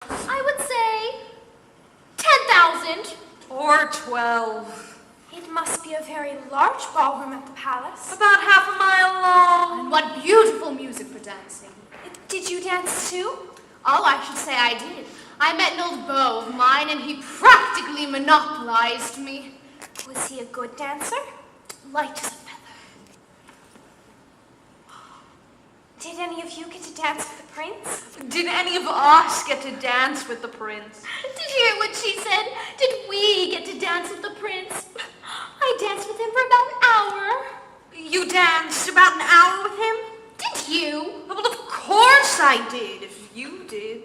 I would say 10,000. Or 12. It must be a very large ballroom at the palace. About half a mile long. And what beautiful music for dancing. Did you dance too? Oh, I should say I did. I met an old beau of mine and he practically monopolized me. Was he a good dancer? Light as a feather. Did any of you get to dance with the prince? Did any of us get to dance with the prince? Did you hear what she said? Did we get to dance with the prince? I danced with him for about an hour. You danced about an hour with him? Did you? Well, of course I did, if you did.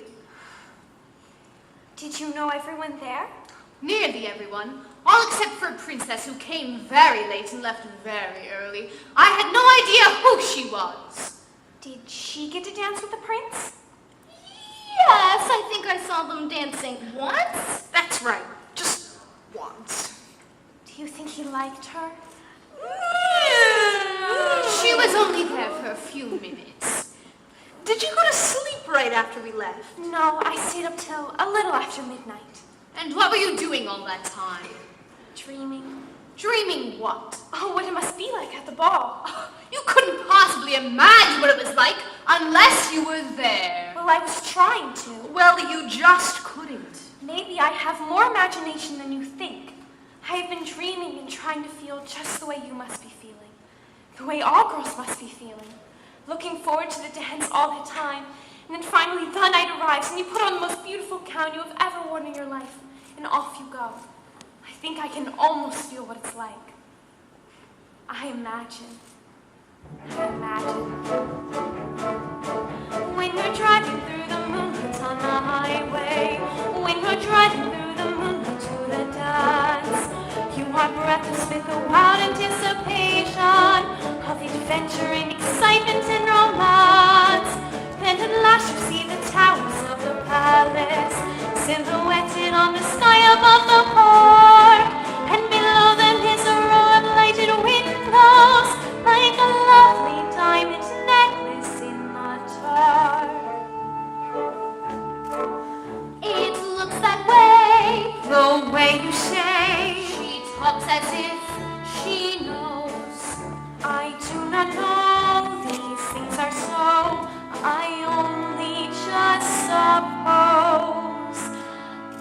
Did you know everyone there? Nearly everyone. All except for a princess who came very late and left very early. I had no idea who she was. Did she get to dance with the prince? Yes, I think I saw them dancing once. That's right, just once. Do you think he liked her? She was only there for a few minutes. Did you go to sleep right after we left? No, I stayed up till a little after midnight. And what were you doing all that time? Dreaming. Dreaming what? Oh, what it must be like at the ball. You couldn't possibly imagine what it was like unless you were there. Well, I was trying to. Well, you just couldn't. Maybe I have more imagination than you think. I have been dreaming and trying to feel just the way you must be feeling. The way all girls must be feeling. Looking forward to the dance all the time. And then finally the night arrives and you put on the most beautiful gown you have ever worn in your life. And off you go. I think I can almost feel what it's like. I imagine. When you're driving through the moonlight on the highway, when you're driving through the moonlight to the dance, you are breathless with the wild anticipation of adventure and excitement and romance. Then at last you see the towers of the palace, silhouetted on the sky above the park, and below them is a row of lighted windows, like a lovely diamond necklace in the dark. It looks that way. The way you say. She talks as if she knows. I do not know these things are so. I only just suppose.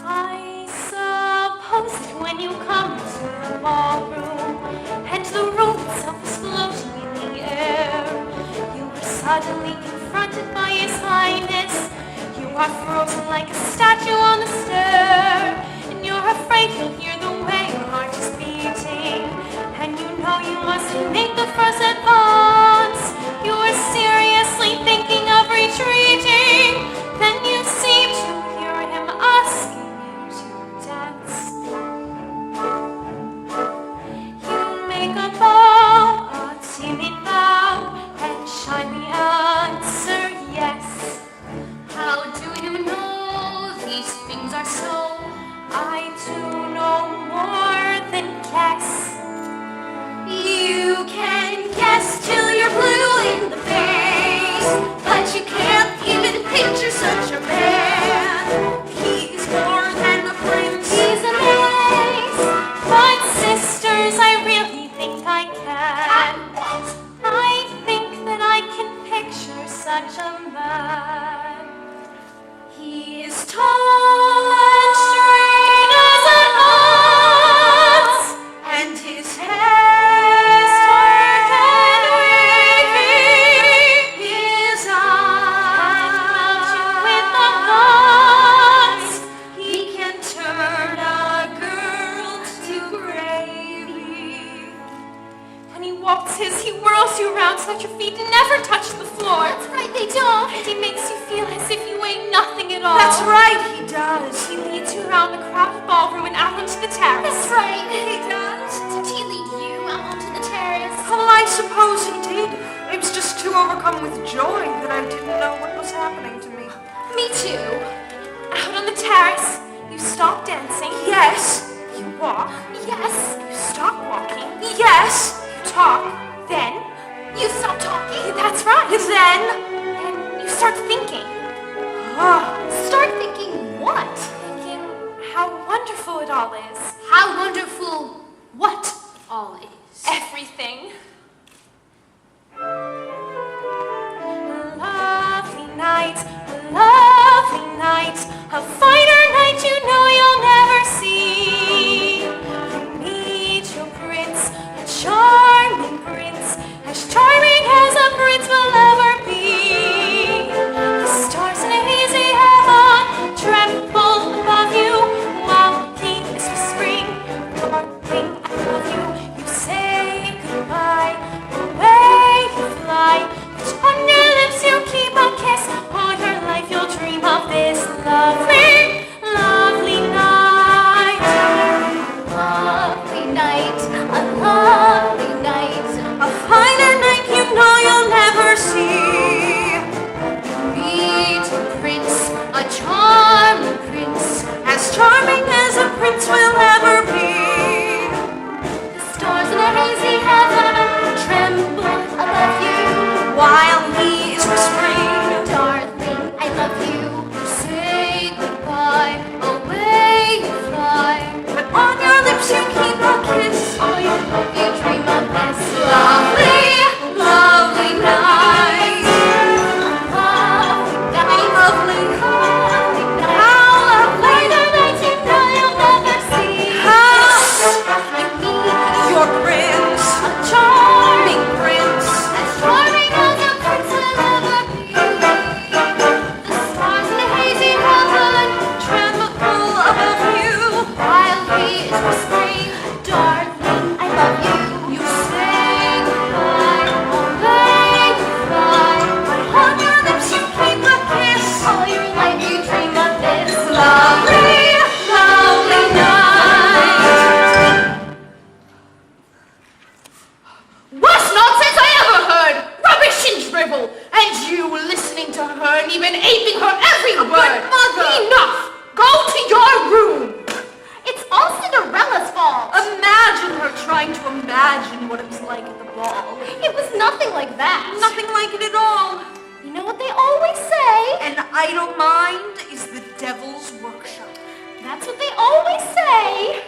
I suppose that when you come to the ballroom and the room itself is floating in the air, you are suddenly confronted by His Highness. You are frozen like a statue on the stair, and you're afraid you'll hear the way your heart is beating, and you know you must make the first advance. You are seriously thinking of retreating, then you seem to hear him asking you to dance. You make a bow, a timid bow, and shyly answer yes. How do you know these things are so? I do no more than guess. You can guess till you're blue in the face, but you can't even picture such a man. He's more than a prince. He's an ace. But sisters, I really think I can. And what? I think that I can picture such a man. He is tall And straight as an ox, And his hair his dark and wavy, his and it melts you with the eyes. thoughts. He can turn a girl to gravy. When he waltzes, he whirls you around so that your feet never touch the floor. That's right, they don't. And he makes you feel as if you weigh nothing at all. That's right, he does. He leads you around the crowded ballroom and out onto the terrace. That's right. He does. Did he lead you out onto the terrace? Well, I suppose he did. I was just too overcome with joy that I didn't know what was happening to me. Me too. Out on the terrace, you stop dancing. Yes. You walk. Yes. You stop walking. Yes. You talk. Then, You stop talking. that's right. Then. Then you start thinking. Ah. Start thinking like that. Nothing like it at all. You know what they always say? An idle mind is the devil's workshop. That's what they always say.